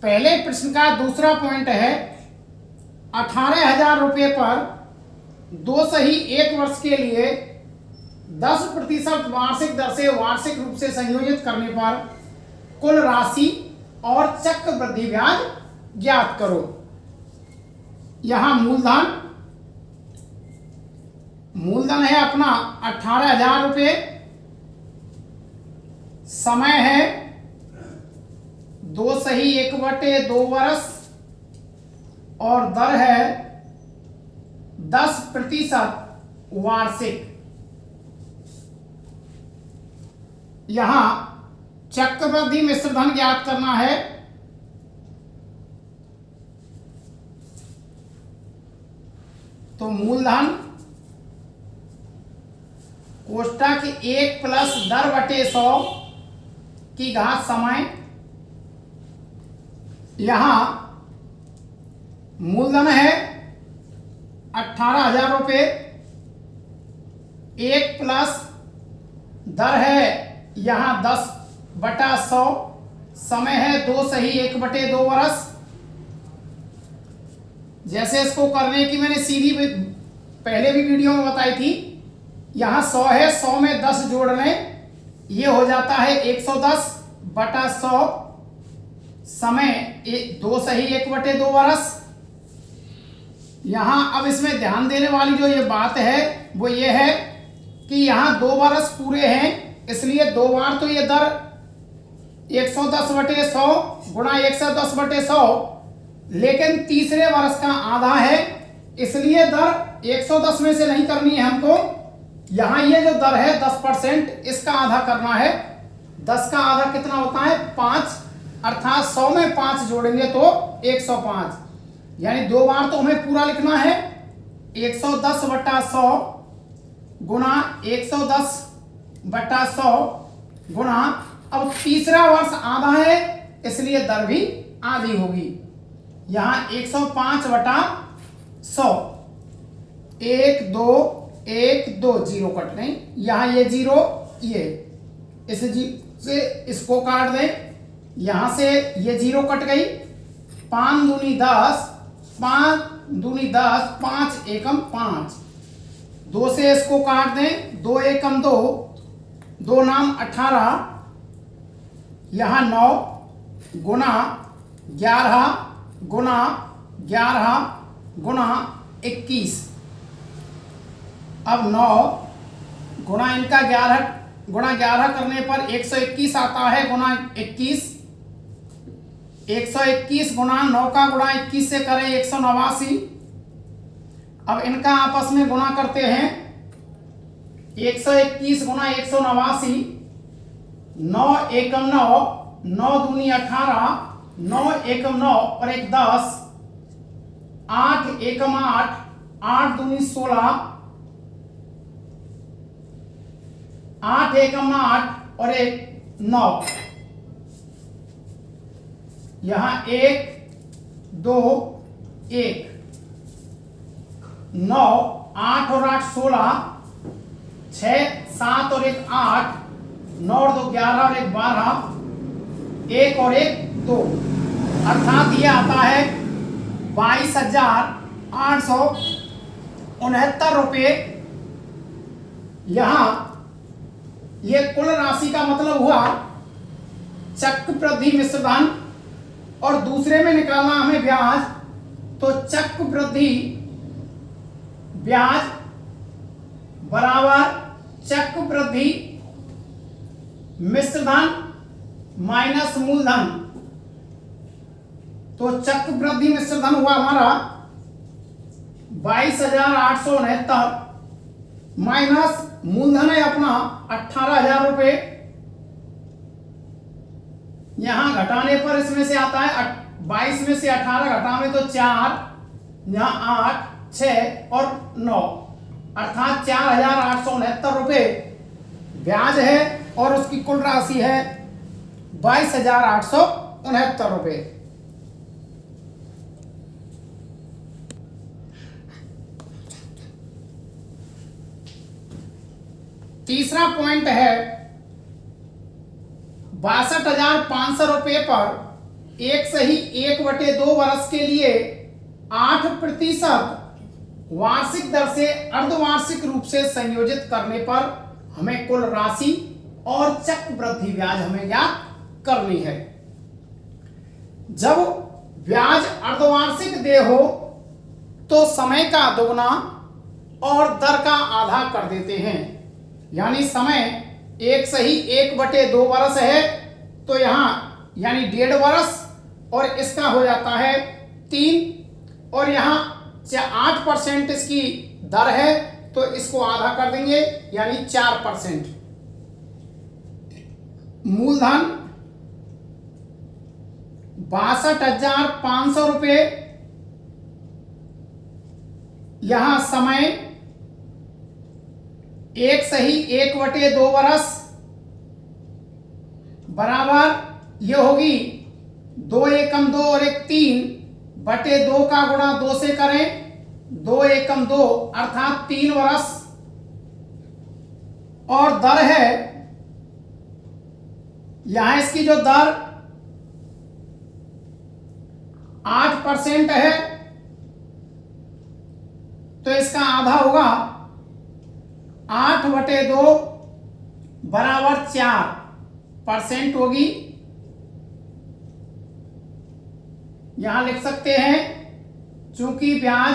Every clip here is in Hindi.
पहले प्रश्न का दूसरा पॉइंट है 18,000 रुपये पर दो सही एक वर्ष के लिए 10% वार्षिक दर से वार्षिक रूप से संयोजित करने पर कुल राशि और चक्रवृद्धि ब्याज ज्ञात करो। यहां मूलधन है अपना 18,000 रुपये, समय है 2 सही 1/2 वर्ष और दर है 10% वार्षिक। यहां चक्रवृद्धि मिश्र धन ज्ञात करना है। तो मूलधन कोष्टक 1 प्लस दर बटे 100 की घात समय। यहां मूलधन है 18,000 रुपये, 1 प्लस दर है यहां 10/100, समय है 2 सही 1/2 वर्ष। जैसे इसको करने की मैंने सीधी पहले भी वीडियो में बताई थी। यहां 100 है, 100 में 10 जोड़ लें, ये हो जाता है 110/100, समय 2 सही 1/2 वर्ष। यहां अब इसमें ध्यान देने वाली जो ये बात है वो ये है कि यहां 2 वर्ष पूरे हैं, इसलिए 2 बार तो ये दर 110/100 गुणा 110/100, लेकिन तीसरे वर्ष का आधा है, इसलिए दर 110 में से नहीं करनी है हमको। यहां ये जो दर है 10%, इसका आधा करना है। 10 का आधा कितना होता है 5, अर्थात 100 में 5 जोड़ेंगे तो 105, यानी 2 बार तो हमें पूरा लिखना है। 110/100 गुणा 110/100 गुणा, अब तीसरा वर्ष आधा है इसलिए दर भी आधी होगी। यहां 105/100, 1 2 1 2 0 कट दें, यहां ये 0, ये इस से इसको काट दें, यहां से ये 0 कट गई। 5 दूनी 10, 5 दूनी 10, 5 एकम 5, 2 से इसको काट दें, 2 एकम 2, 2 नाम 18, यहां 9 गुणा 11 गुणा 11 गुणा 21। अब 9 गुणा इनका 11 गुणा 11 करने पर 121 आता है, गुणा 21। 121 गुणा 9 का गुणा 21 से करें 189। अब इनका आपस में गुणा करते हैं, 121 गुणा 189, 9 एकम 9, 9 दूनी 18, 9 एकम 9 और 1 10, 8 एकम 8, 8 दूनी 16, 8 एकम 8 और 1 9। यहां 1 2 1 9, 8 और 8 16, 6 7 और 1 8, 9 और 2 11 और 1 12, 1 और 1 2, अर्थात ये आता है 22,869 रुपये। यहां ये कुल राशि का मतलब हुआ चक्रवृद्धि मिश्र धन, और दूसरे में निकालना हमें ब्याज। तो चक्रवृद्धि ब्याज बराबर चक्रवृद्धि मिश्र धन माइनस मूलधन। तो चक्रवृद्धि मिश्र धन हुआ हमारा 22,869 माइनस मूलधन है अपना 18,000 रुपये। यहां घटाने पर इसमें से आता है 22 में से 18 घटावे तो 4, यहां 8 6 और 9, अर्थात 4,869 रुपये ब्याज है और उसकी कुल राशि है 22,869 रुपये। तीसरा पॉइंट है 62,500 रुपये पर एक सही 1/2 वर्ष के लिए 8% वार्षिक दर से अर्धवार्षिक रूप से संयोजित करने पर हमें कुल राशि और चक्रवृद्धि ब्याज हमें ज्ञात करनी है। जब ब्याज अर्धवार्षिक देय हो तो समय का दोगुना और दर का आधा कर देते हैं। यानी समय एक सही 1/2 वर्ष है तो यहाँ यानी 1.5 वर्ष और इसका हो जाता है 3 और यहाँ 8% इसकी दर है तो इसको आधा कर देंगे यानी 4%। मूलधन 62,500 रुपये। यहां समय एक सही 1/2 वर्ष बराबर ये होगी 2 एकम 2 और 1 3/2 का गुणा 2 से करें 2 एकम 2 अर्थात 3 वर्ष और दर है यहां इसकी जो दर 8% है तो इसका आधा होगा 8/2 बराबर 4% होगी। यहां लिख सकते हैं चूंकि ब्याज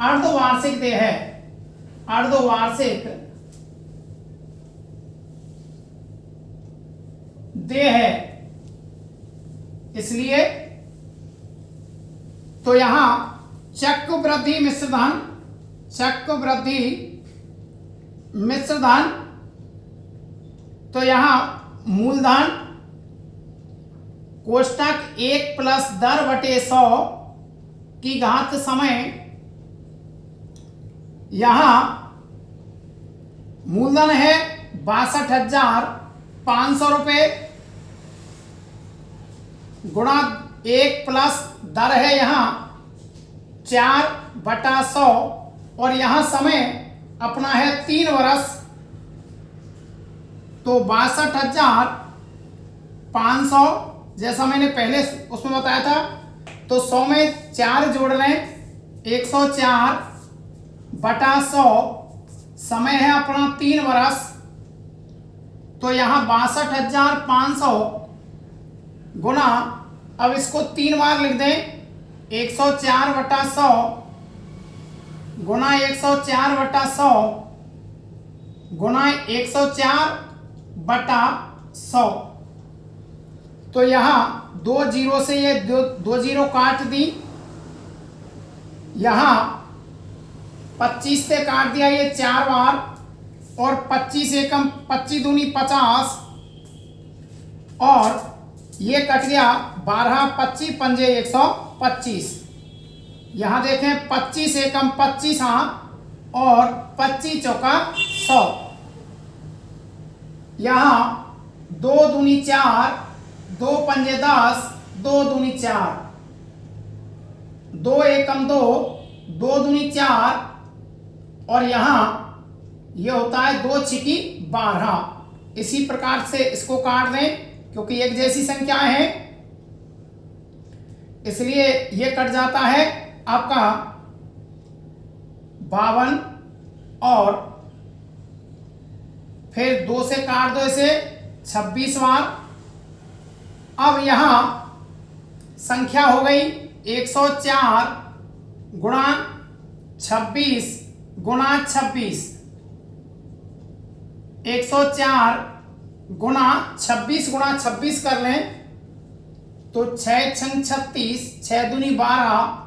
अर्धवार्षिक देय है, अर्धवार्षिक देय है इसलिए तो यहां चक्रवृद्धि मिश्रधन, चक्रवृद्धि मिश्रधन तो यहां मूलधन कोष्टक 1 प्लस दर बटे 100 की घात समय यहां मूलधन है 62,500 रुपये गुणा 1 प्लस दर है यहां 4/100 और यहां समय अपना है 3 वर्ष तो 62,500 जैसा मैंने पहले उसमें बताया था तो 100 में 4 जोड़ लें 104/100 समय है अपना 3 वर्ष तो यहां 62,500 गुना अब इसको 3 बार लिख दें 104/100 गुना 104/100 गुना 104/100 तो यहाँ 2 जीरो से ये 2 जीरो काट दी। यहाँ 25 से काट दिया ये 4 बार और 25 एकम 25 दूनी 50 और ये कट गया 12 25 पंजे 125। यहां देखें 25 एकम 25 और 25 चौका 100। यहां 2 दूनी 4 2 पंजे 10 2 दूनी 4 2 एकम 2 2 दूनी 4 और यहां ये होता है 2 छिकी 12। इसी प्रकार से इसको काट दें क्योंकि एक जैसी संख्या है इसलिए ये कट जाता है आपका 52 और फिर 2 से काट दो इसे 26 बार। अब यहां संख्या हो गई 104 गुणा 26 गुणा 26 104 गुणा 26 गुणा 26 कर लें तो 6 छंग 36 6 दूनी 12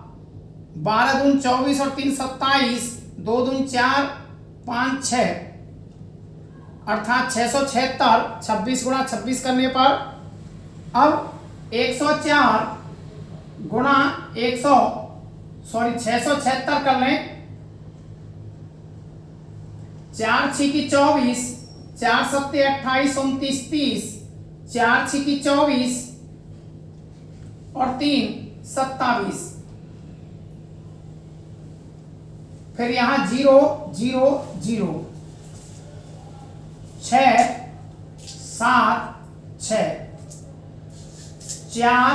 12 दून 24 और 3 27 2 दून 4 5 6 अर्थात 676 26 गुणा 26 करने पर अब 104 गुणा 676 कर लें 4 छिकी 24 4 सत्ते 28 29 30 4 छिकी 24 और 3 27 फिर यहां 0 0 0 6 7 6 4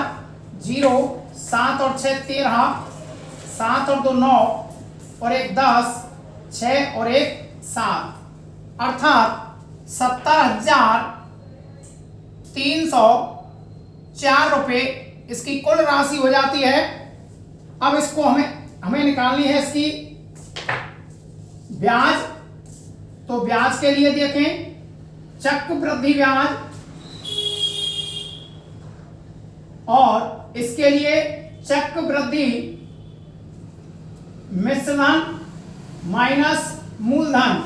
0, 7 और 6 13, 7 और 2 9 और 1 10, 6 और 1 7, अर्थात 70,304 रुपये इसकी कुल राशि हो जाती है। अब इसको हमें निकालनी है इसकी ब्याज। तो ब्याज के लिए देखें, चक्रवृद्धि ब्याज और इसके लिए चक्रवृद्धि मिश्रधन माइनस मूलधन।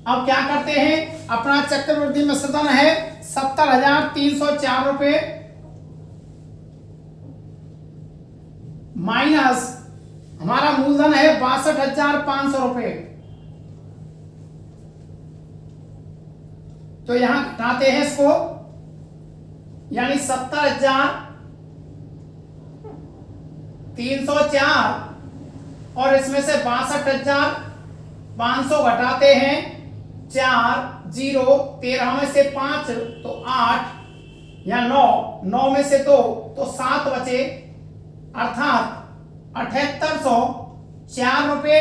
अब क्या करते हैं, अपना चक्रवृद्धि मिश्रधन है 70,304 रुपये माइनस हमारा मूलधन है 62,500 रुपये। तो यहां घटाते हैं इसको, यानी 70,304 और इसमें से 62,500 घटाते हैं 4 0, 13 में से 5 तो 8 या 9, 9 में से 2 तो 7 बचे, अर्थात 7,804 रुपये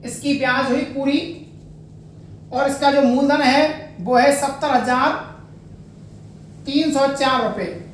इसकी ब्याज हुई पूरी। और इसका जो मूलधन है वो है 70,304 रुपये।